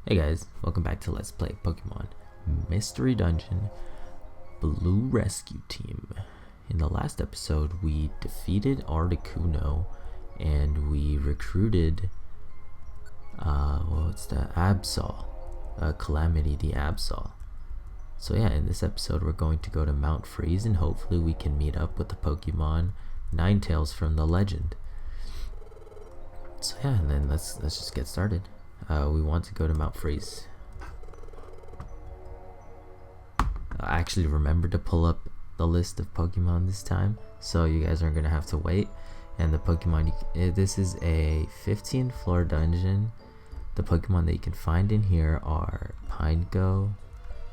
Hey guys, welcome back to Let's Play Pokemon Mystery Dungeon Blue Rescue Team. In the last episode, we defeated Articuno and we recruited, what's that? Absol. Calamity the Absol. So yeah, in this episode we're going to go to Mount Freeze and hopefully we can meet up with the Pokemon Ninetails from the legend. So yeah, and then let's just get started. We want to go to Mount Freeze. I actually remembered to pull up the list of Pokemon this time, so you guys aren't gonna have to wait. And the Pokemon, this is a 15 floor dungeon. The Pokemon that you can find in here are Pineco,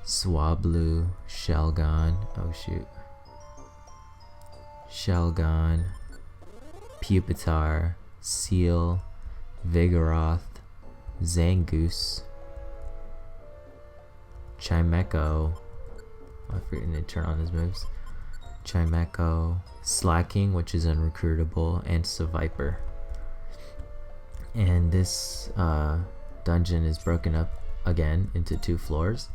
Swablu, Shelgon, Shelgon, Pupitar, Seal, Vigoroth, Zangoose, Chimecho, I forget to turn on his moves, Chimecho, Slacking, which is unrecruitable, and Seviper. And this dungeon is broken up again into 2 floors.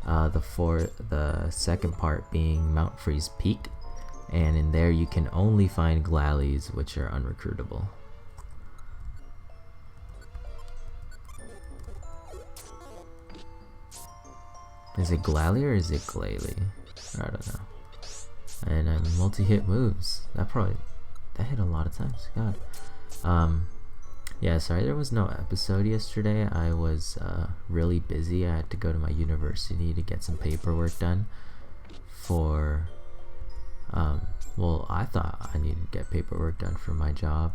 The second part being Mount Freeze Peak, and in there you can only find Glalis, which are unrecruitable. Is it Glalie or is it Glalie? I don't know. And multi-hit moves. That hit a lot of times. God. Yeah, sorry there was no episode yesterday. I was really busy. I had to go to my university to get some paperwork done for well, I thought I needed to get paperwork done for my job,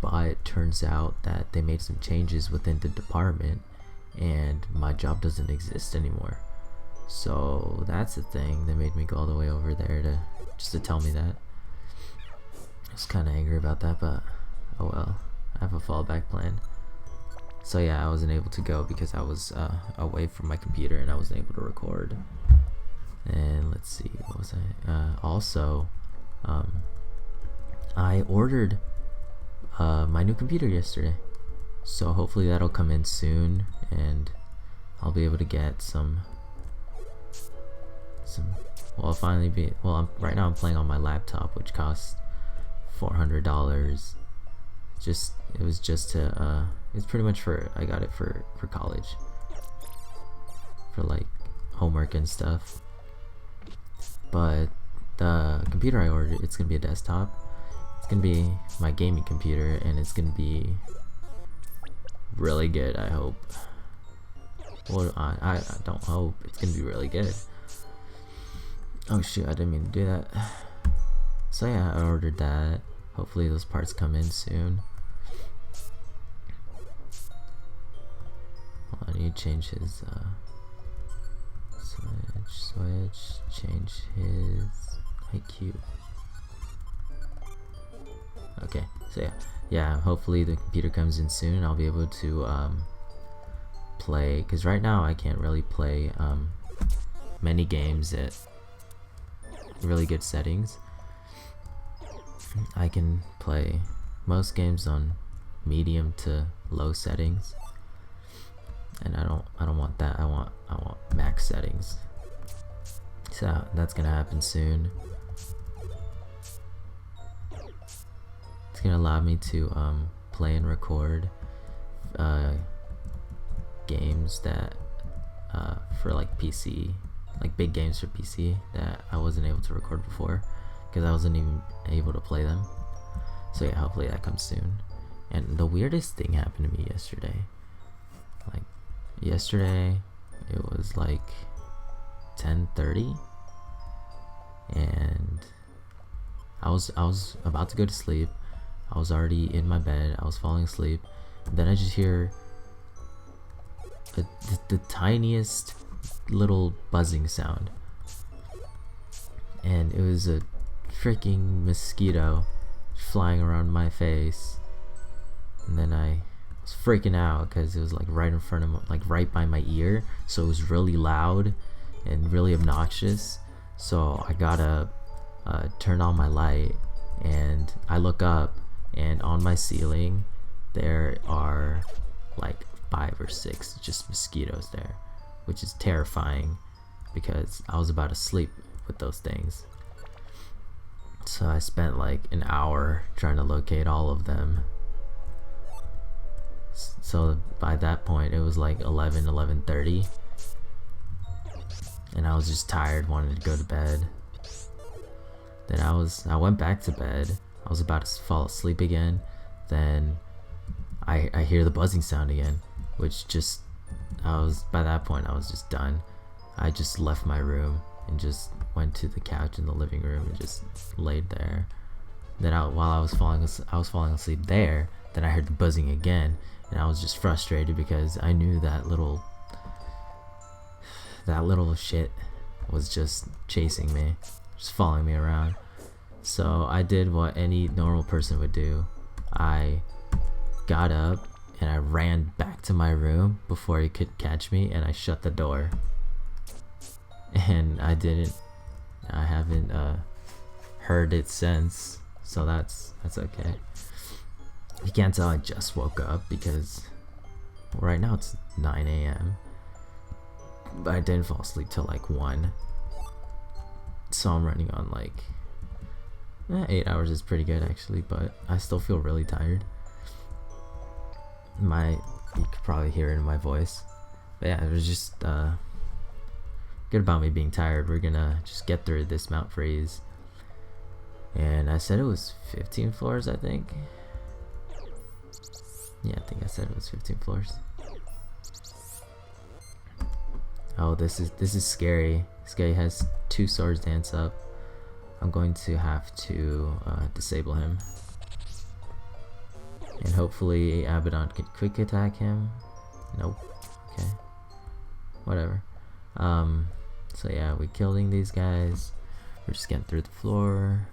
but it turns out that they made some changes within the department and my job doesn't exist anymore. So that's the thing. They made me go all the way over there just to tell me that. I was kind of angry about that, but oh well. I have a fallback plan. So yeah, I wasn't able to go because I was away from my computer and I wasn't able to record. And let's see, what was I? Also, I ordered my new computer yesterday. So hopefully that'll come in soon and I'll be able to get well, I'll finally be, well, right now I'm playing on my laptop, which costs $400. It was just to, it's pretty much I got it for college. For like homework and stuff. But the computer I ordered, it's gonna be a desktop. It's gonna be my gaming computer and it's gonna be really good, I hope. Well, I don't hope. It's gonna be really good. Oh shoot, I didn't mean to do that. So yeah, I ordered that. Hopefully those parts come in soon. Well, I need to change his change his IQ. Okay, so yeah, hopefully the computer comes in soon and I'll be able to play, because right now I can't really play many games at really good settings. I can play most games on medium to low settings, and I don't want that. I want max settings. So that's gonna happen soon. It's gonna allow me to play and record games that for like PC, like big games for PC that I wasn't able to record before because I wasn't even able to play them. So yeah, hopefully that comes soon. And the weirdest thing happened to me yesterday. Like yesterday it was like 10:30 and I was about to go to sleep. I was already in my bed, I was falling asleep, and then I just hear the tiniest little buzzing sound, and it was a freaking mosquito flying around my face. And then I was freaking out because it was like right in front of like right by my ear, so it was really loud and really obnoxious. So I gotta turn on my light and I look up, and on my ceiling there are like 5 or 6 just mosquitoes there, which is terrifying because I was about to sleep with those things. So I spent like an hour trying to locate all of them. So by that point it was like 11:30, and I was just tired, wanted to go to bed. Then I went back to bed. I was about to fall asleep again. Then I hear the buzzing sound again, which just, by that point I was just done. I just left my room and just went to the couch in the living room and just laid there. Then while I was falling asleep there, then I heard the buzzing again, and I was just frustrated because I knew that little shit was just chasing me, just following me around. So I did what any normal person would do. I got up and I ran back to my room before he could catch me, and I shut the door. And I haven't heard it since, so that's okay. You can't tell I just woke up because right now it's 9 a.m. but I didn't fall asleep till like 1, so I'm running on like 8 hours is pretty good actually, but I still feel really tired. You could probably hear it in my voice, but yeah, it was just good about me being tired. We're gonna just get through this Mount Freeze, and I said it was 15 floors, I think. Yeah, I think I said it was 15 floors. Oh, this is scary. This guy has 2 swords dance up. I'm going to have to disable him, and hopefully Abaddon can quick attack him. Nope. Okay. Whatever. So yeah, we're killing these guys. We're just getting through the floor.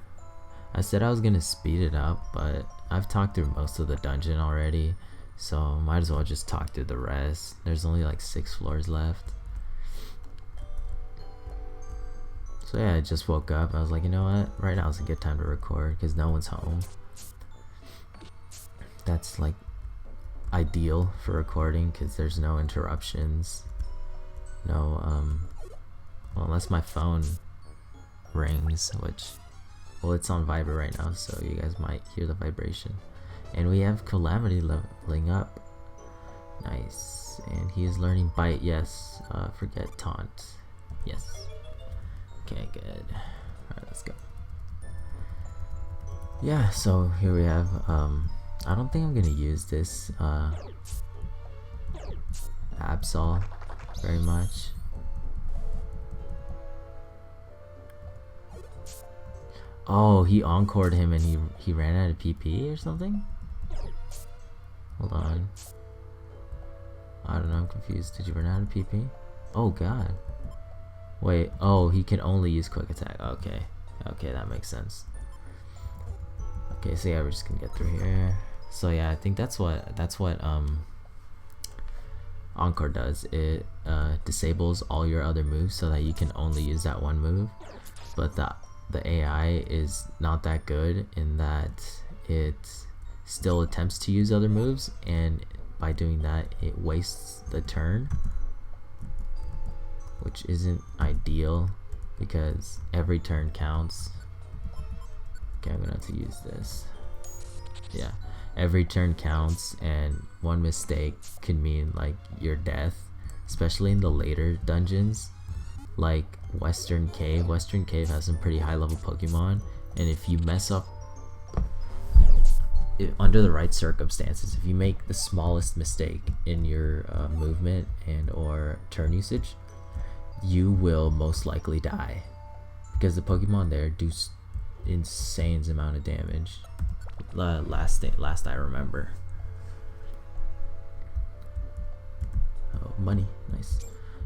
I said I was gonna speed it up, but I've talked through most of the dungeon already, so might as well just talk through the rest. There's only like 6 floors left. So yeah, I just woke up. I was like, you know what? Right now is a good time to record because no one's home. That's like ideal for recording because there's no interruptions. No, well, unless my phone rings, which, well, it's on Viber right now, so you guys might hear the vibration. And we have Calamity leveling up. Nice. And he is learning Bite. Yes. Forget Taunt. Yes. Okay, good. Alright, let's go. Yeah, so here we have, I don't think I'm gonna use this Absol very much. Oh, he encored him and he ran out of PP or something? Hold on. I don't know, I'm confused. Did you run out of PP? Oh god. Wait, oh, he can only use quick attack. Okay. Okay, that makes sense. Okay, so yeah, we're just gonna get through here. So yeah, I think that's what Encore does. It disables all your other moves so that you can only use that one move. But the AI is not that good in that it still attempts to use other moves, and by doing that it wastes the turn, which isn't ideal because every turn counts. Okay, I'm gonna have to use this. Yeah, every turn counts, and one mistake could mean like your death, especially in the later dungeons like Western Cave. Western Cave has some pretty high level Pokemon, and if you mess up under the right circumstances, if you make the smallest mistake in your movement and or turn usage, you will most likely die because the Pokemon there do insane amount of damage. Last I remember. Oh, money, nice.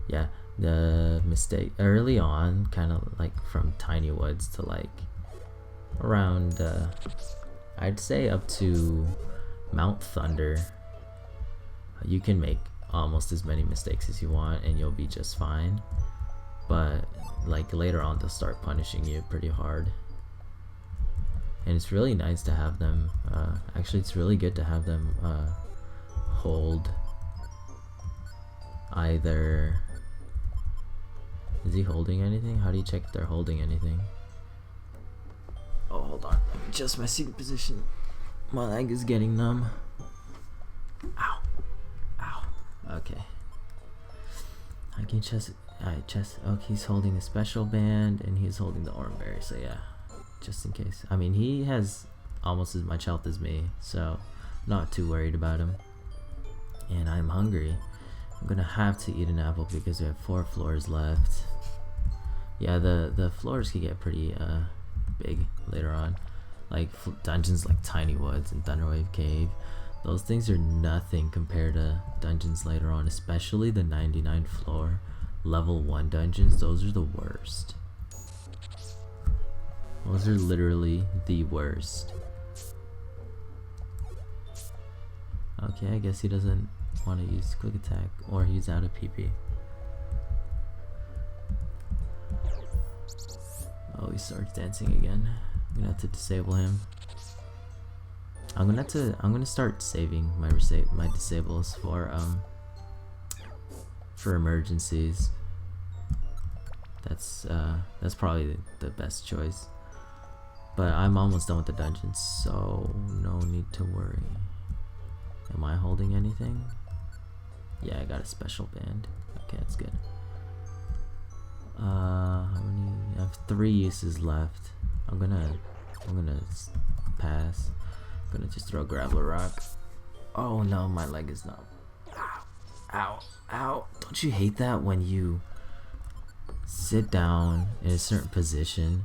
Yeah, the mistake early on, kind of like from Tiny Woods to like around I'd say up to Mount Thunder, you can make almost as many mistakes as you want and you'll be just fine, but like later on they'll start punishing you pretty hard. And it's really nice to have them, actually it's really good to have them hold either... Is he holding anything? How do you check if they're holding anything? Oh, hold on. Let me adjust my seating position. My leg is getting numb. Ow. Ow. Okay. I can chest. Alright, chest. Okay, he's holding a special band and he's holding the oranberry. So yeah, just in case. I mean, he has almost as much health as me, so not too worried about him. And I'm hungry. I'm gonna have to eat an apple because we have 4 floors left. Yeah, the floors can get pretty big later on. Like dungeons like Tiny Woods and Thunderwave Cave. Those things are nothing compared to dungeons later on, especially the 99th floor. Level 1 dungeons, those are the worst. Those are literally the worst. Okay, I guess he doesn't want to use quick attack, or he's out of PP. Oh, he starts dancing again. I'm gonna have to disable him. I'm gonna start saving my disables for emergencies. That's probably the best choice. But I'm almost done with the dungeon, so no need to worry. Am I holding anything? Yeah, I got a special band. Okay, that's good. How many? I have 3 uses left. I'm gonna pass. I'm gonna just throw Graveler Rock. Oh no, my leg is numb. Ow, ow, ow. Don't you hate that when you sit down in a certain position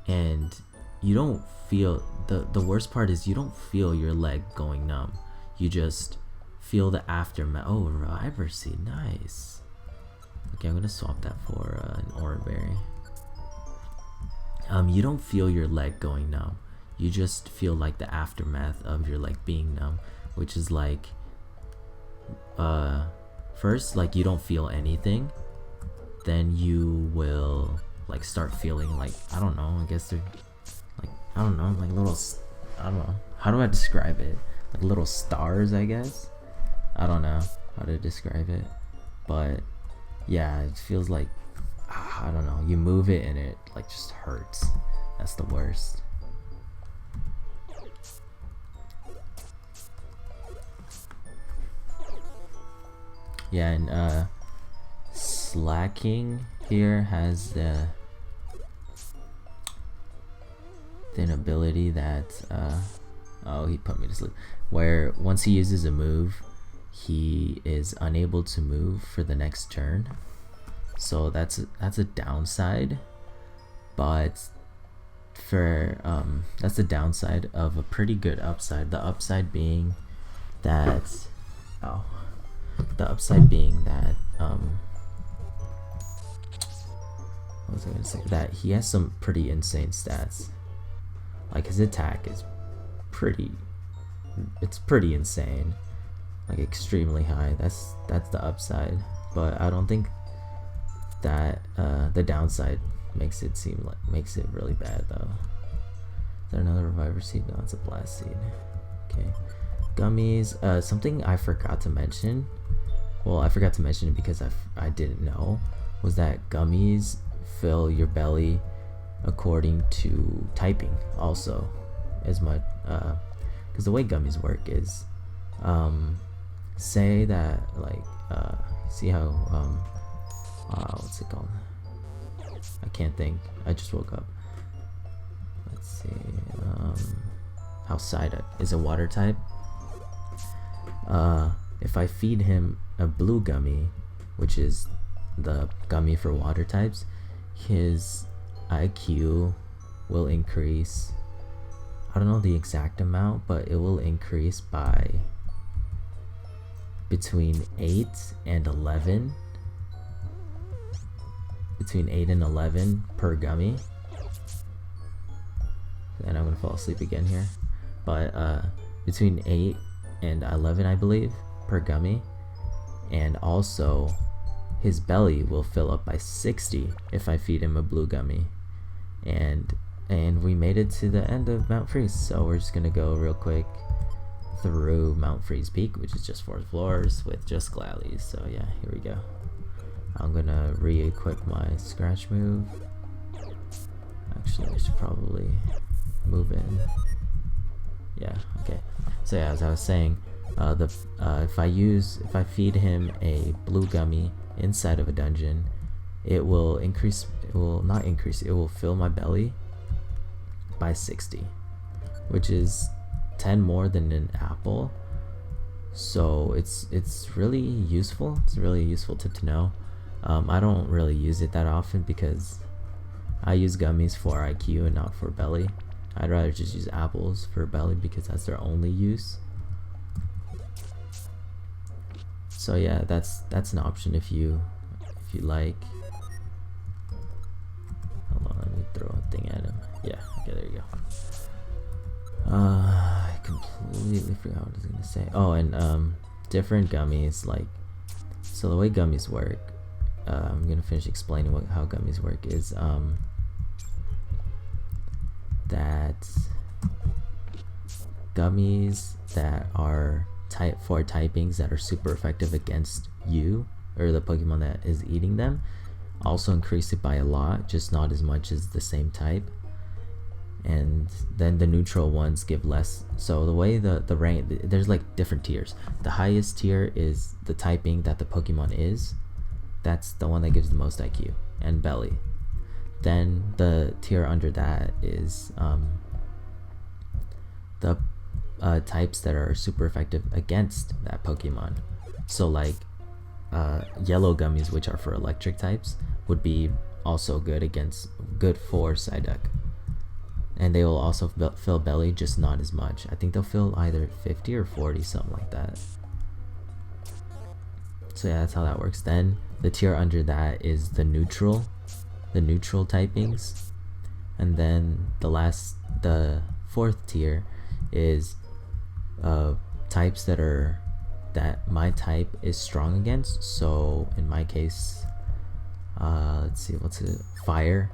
and you don't feel, the worst part is you don't feel your leg going numb. You just feel the aftermath. Oh, Reviver Seed, nice. Okay, I'm gonna swap that for an Oranberry. You don't feel your leg going numb. You just feel like the aftermath of your leg being numb, which is like, first, like you don't feel anything, then you will like start feeling like, I don't know, I guess they're like, I don't know, like little, I don't know, how do I describe it? Like little stars, I guess. I don't know how to describe it, but yeah, it feels like, I don't know, you move it and it like just hurts. That's the worst. Yeah, and slacking here has the an ability that oh, he put me to sleep, where once he uses a move, he is unable to move for the next turn. So that's a downside, but for that's the downside of a pretty good upside. The upside being that what was I gonna say? That he has some pretty insane stats. Like his attack is pretty insane, like extremely high. That's the upside, but I don't think that the downside makes it really bad though. Is there another Reviver Seed? No, it's a Blast Seed. Okay, gummies. Something I forgot to mention. Well, I forgot to mention it because I didn't know, was that gummies fill your belly according to typing also, as much because the way gummies work is, say that like see how what's it called? I can't think. I just woke up. Let's see. How Psyduck is a water type. If I feed him a blue gummy, which is the gummy for water types, his IQ will increase. I don't know the exact amount, but it will increase by between 8 and 11. Between 8 and 11 per gummy. And I'm gonna fall asleep again here. But between 8 and 11, I believe, per gummy. And also his belly will fill up by 60 if I feed him a blue gummy. And we made it to the end of Mount Freeze, so we're just gonna go real quick through Mount Freeze Peak, which is just 4 floors with just Glallies. So yeah, here we go. I'm gonna re-equip my scratch move. Actually, I should probably move in. Yeah, okay. So yeah, as I was saying, if I feed him a blue gummy inside of a dungeon, it will fill my belly by 60, which is 10 more than an apple. So it's really useful. It's a really useful tip to know. I don't really use it that often because I use gummies for IQ and not for belly. I'd rather just use apples for belly because that's their only use. So yeah, that's an option if you like. Hold on, let me throw a thing at him. Yeah, okay, there you go. I completely forgot what I was gonna say. Oh, and different gummies, like, so the way gummies work, I'm gonna finish explaining how gummies work is that gummies that are type 4 typings that are super effective against you or the Pokemon that is eating them also increase it by a lot, just not as much as the same type. And then the neutral ones give less. So the way the rank, there's like different tiers. The highest tier is the typing that the Pokemon is. That's the one that gives the most IQ and belly. Then the tier under that is the types that are super effective against that Pokemon. So like yellow gummies, which are for electric types, would be also good for Psyduck. And they will also fill belly, just not as much. I think they'll fill either 50 or 40, something like that. So yeah, that's how that works. Then the tier under that is the neutral typings. And then the 4th tier is types that my type is strong against. So in my case, let's see, what's it? Fire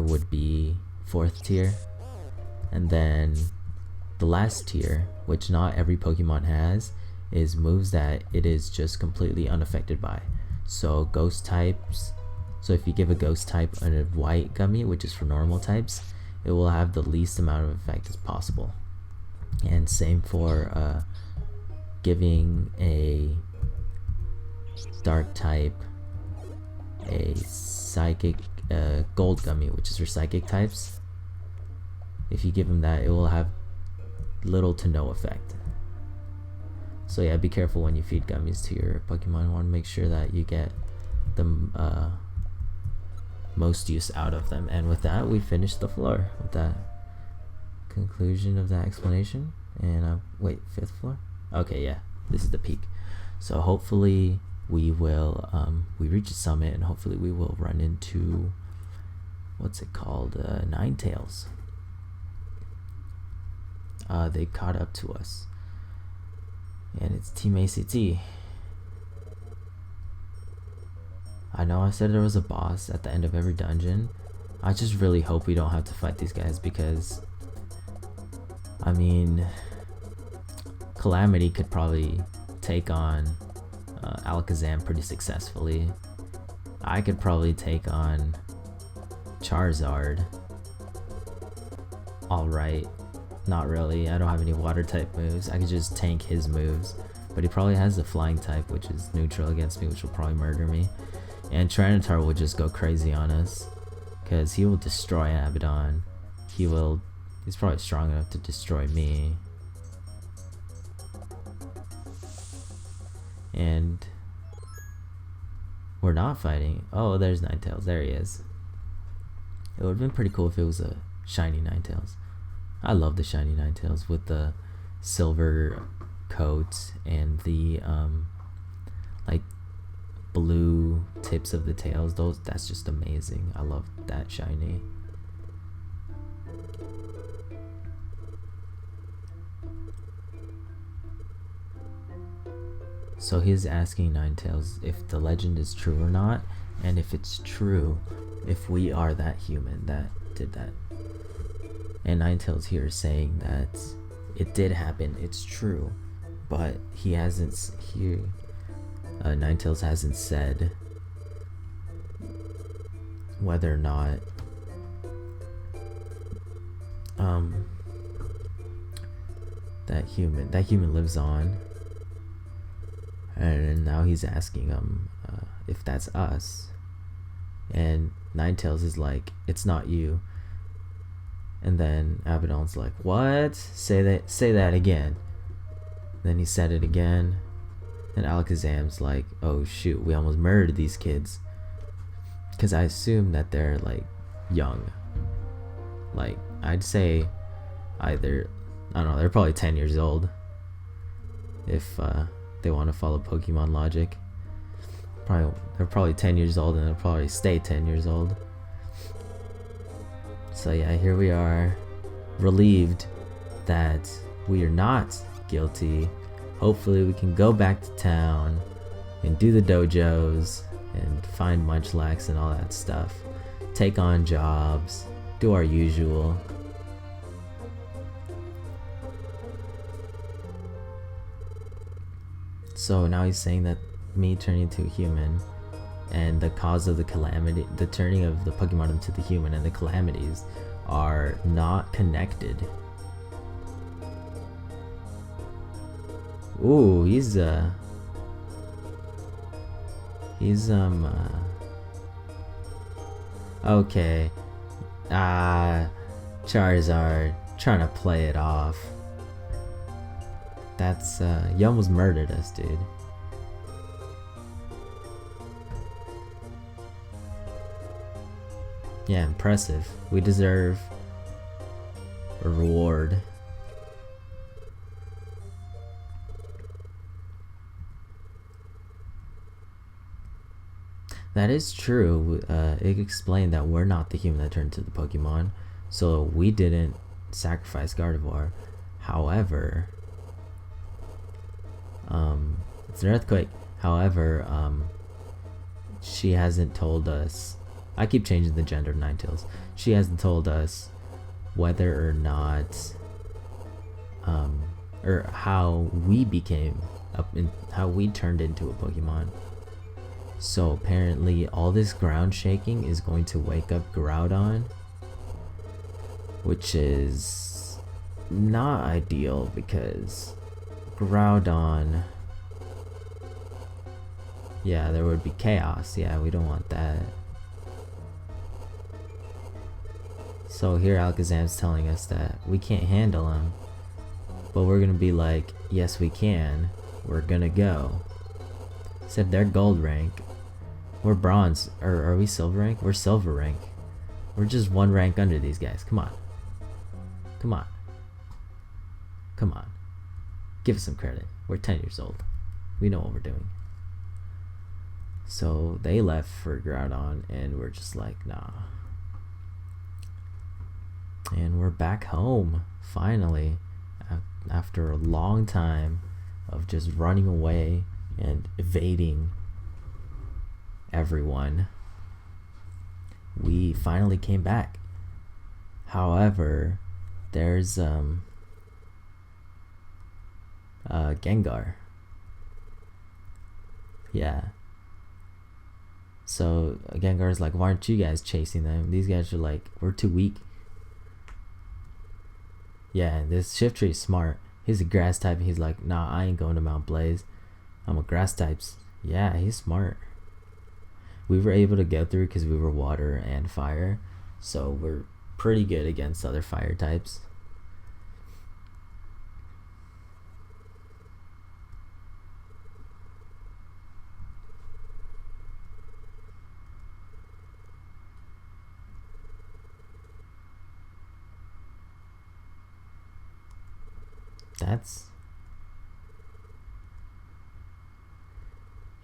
would be 4th tier. And then the last tier, which not every Pokemon has, is moves that it is just completely unaffected by. So ghost types, so if you give a ghost type a white gummy, which is for normal types, it will have the least amount of effect as possible. And same for giving a dark type a psychic gold gummy, which is for psychic types. If you give them that, it will have little to no effect. So yeah, be careful when you feed gummies to your Pokemon. You want to make sure that you get the most use out of them. And with that, we finished the floor with that conclusion of that explanation. And wait, 5th floor? Okay, yeah, this is the peak. So hopefully we will we reach the summit, and hopefully we will run into, what's it called, Ninetails. They caught up to us, and it's Team A.C.T. I know I said there was a boss at the end of every dungeon. I just really hope we don't have to fight these guys, because I mean, Calamity could probably take on Alakazam pretty successfully. I could probably take on Charizard. Alright, not really. I don't have any water type moves. I could just tank his moves. But he probably has the flying type, which is neutral against me, which will probably murder me. And Tyranitar will just go crazy on us, because he will destroy Abaddon. He's probably strong enough to destroy me. And we're not fighting. Oh, there's Ninetails. There he is. It would have been pretty cool if it was a shiny Ninetails. I love the shiny Ninetails with the silver coat and the like blue tips of the tails. That's just amazing. I love that shiny. So he's asking Ninetails if the legend is true or not, and if it's true, if we are that human that did that. And Ninetails here is saying that it did happen. It's true, but he hasn't. Ninetails hasn't said whether or not that human lives on, and now he's asking if that's us, and Ninetails is like, it's not you. And then Abaddon's like, what? Say that again. Then he said it again, and Alakazam's like, oh shoot, we almost murdered these kids, because I assume that they're like young. Like, I'd say either, I don't know, they're probably 10 years old if they want to follow Pokemon logic. They're probably 10 years old, and they'll probably stay 10 years old. So yeah, here we are, relieved that we are not guilty. Hopefully we can go back to town and do the dojos and find Munchlax and all that stuff, take on jobs, do our usual. So now he's saying that me turning into a human and the cause of the calamity, the turning of the Pokemon into the human and the calamities, are not connected. Ooh, he's okay. Charizard trying to play it off. That's you almost murdered us, dude. Yeah, impressive. We deserve a reward. That is true. It explained that we're not the human that turned into the Pokemon, so we didn't sacrifice Gardevoir. However, it's an earthquake. However, she hasn't told us. I keep changing the gender of Ninetails. She hasn't told us whether or not, or how we became how we turned into a Pokemon. So apparently all this ground shaking is going to wake up Groudon, which is not ideal because Groudon, yeah, there would be chaos. Yeah, we don't want that. So here Alakazam's telling us that we can't handle him, but we're gonna be like, yes we can, we're gonna go. Said they're gold rank, we're bronze, or are we silver rank? We're silver rank. We're just one rank under these guys. Come on. Come on. Come on. Give us some credit. We're 10 years old. We know what we're doing. So they left for Groudon, and we're just like, nah. And we're back home, finally, after a long time of just running away and evading everyone. We finally came back. However, there's Gengar. Yeah. So Gengar's like, why aren't you guys chasing them? These guys are like, we're too weak. Yeah, this Shiftry is smart. He's a grass type, and he's like, nah, I ain't going to Mount Blaze. I'm a grass types. Yeah, he's smart. We were able to go through because we were water and fire, so we're pretty good against other fire types.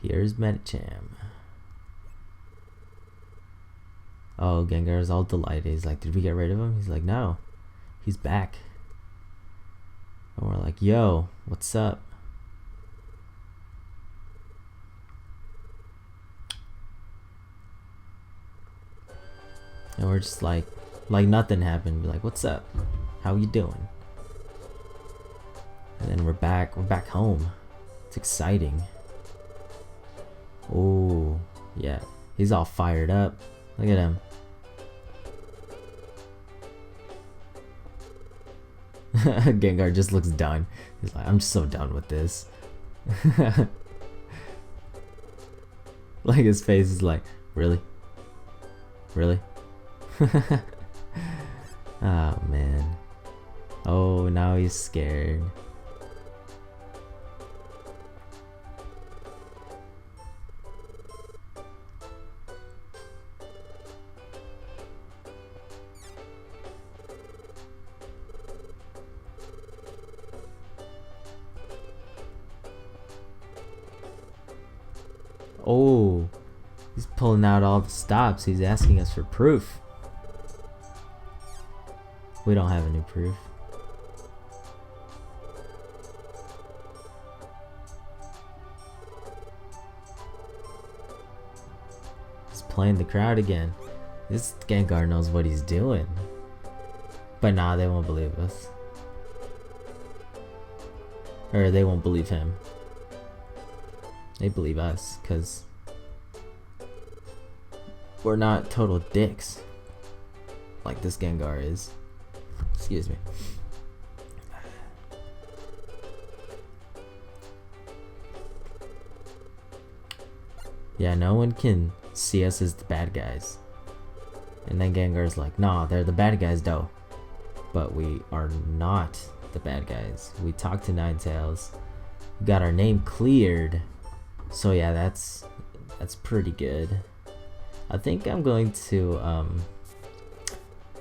Here's Medicham. Oh, Gengar's all delighted. He's like, did we get rid of him? He's like, no, he's back. And we're like, yo, what's up? And we're just like nothing happened. We're like, what's up? How you doing? And then we're back home. It's exciting. Oh, yeah. He's all fired up. Look at him. Gengar just looks done. He's like, I'm so done with this. Like his face is like, really? Really? Oh man. Oh, now he's scared. Oh, he's pulling out all the stops. He's asking us for proof. We don't have any proof. He's playing the crowd again. This Gengar knows what he's doing. But nah, they won't believe us. Or they won't believe him. They believe us, because we're not total dicks like this Gengar is. Excuse me. Yeah, no one can see us as the bad guys. And then Gengar's like, nah, they're the bad guys though. But we are not the bad guys. We talked to Ninetails. We got our name cleared. So yeah, that's pretty good. I think I'm going to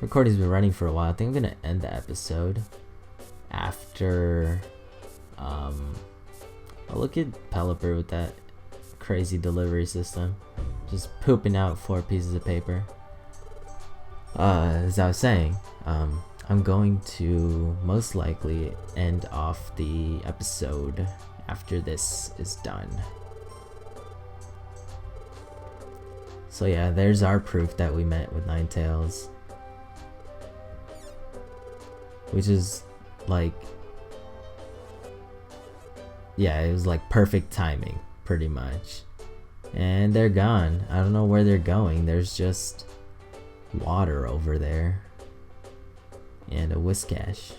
recording's been running for a while. I think I'm gonna end the episode after I'll look at Pelipper with that crazy delivery system. Just pooping out 4 pieces of paper. As I was saying, I'm going to most likely end off the episode after this is done. So yeah, there's our proof that we met with Ninetails. Which is like, yeah, it was like perfect timing, pretty much. And they're gone. I don't know where they're going. There's just water over there. And a Whiscash.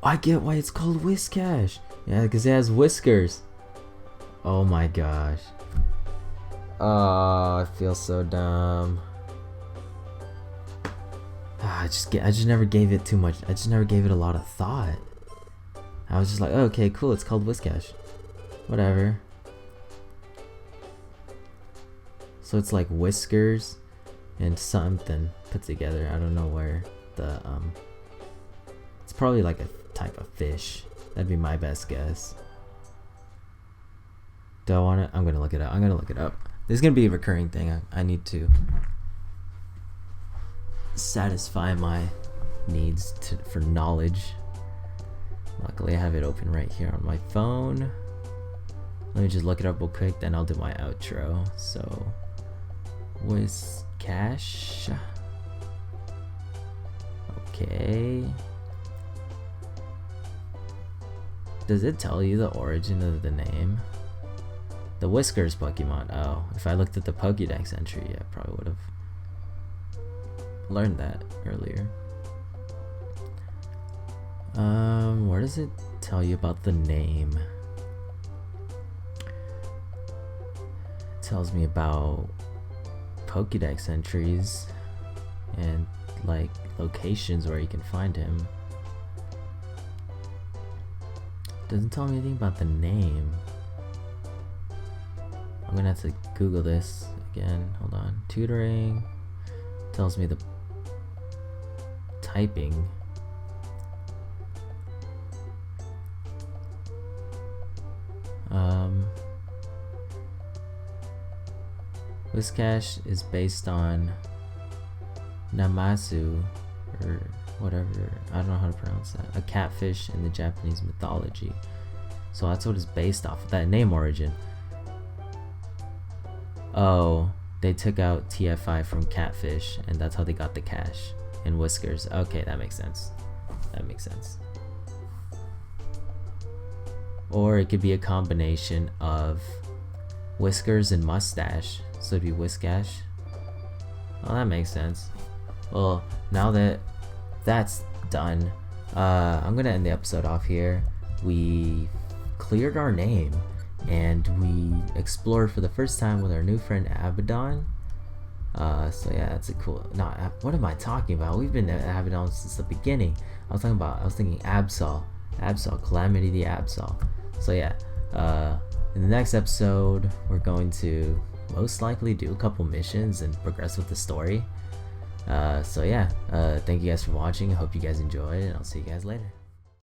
I get why it's called Whiscash. Yeah, because it has whiskers. Oh my gosh. Oh, I feel so dumb. I just never gave it too much. I just never gave it a lot of thought. I was just like, oh, okay, cool, it's called Whiscash. Whatever. So it's like whiskers and something put together. I don't know where the it's probably like a type of fish. That'd be my best guess. Do I want it? I'm gonna look it up. This is gonna be a recurring thing. I need to satisfy my needs for knowledge. Luckily I have it open right here on my phone. Let me just look it up real quick, then I'll do my outro. So Whiscash. Okay. Does it tell you the origin of the name? The Whiskers Pokemon. Oh, if I looked at the Pokédex entry, I probably would have learned that earlier. Where does it tell you about the name? It tells me about Pokédex entries and like locations where you can find him. Doesn't tell me anything about the name. I'm gonna have to Google this again. Hold on. Tutoring tells me the typing. Whiscash is based on Namazu, or whatever, I don't know how to pronounce that, a catfish in the Japanese mythology. So that's what it's based off of, that name origin. Oh, they took out TFI from catfish, and that's how they got the cash. and whiskers. Okay, that makes sense. That makes sense. Or it could be a combination of whiskers and mustache. So it'd be whiskash. Oh, that makes sense. Well, now that that's done, I'm gonna end the episode off here. We cleared our name and we explored for the first time with our new friend Abaddon. So yeah, that's a cool. No, what am I talking about? We've been at Abaddon since the beginning. I was thinking Absol, Calamity the Absol. So yeah, in the next episode, we're going to most likely do a couple missions and progress with the story. So yeah, thank you guys for watching. I hope you guys enjoyed, and I'll see you guys later.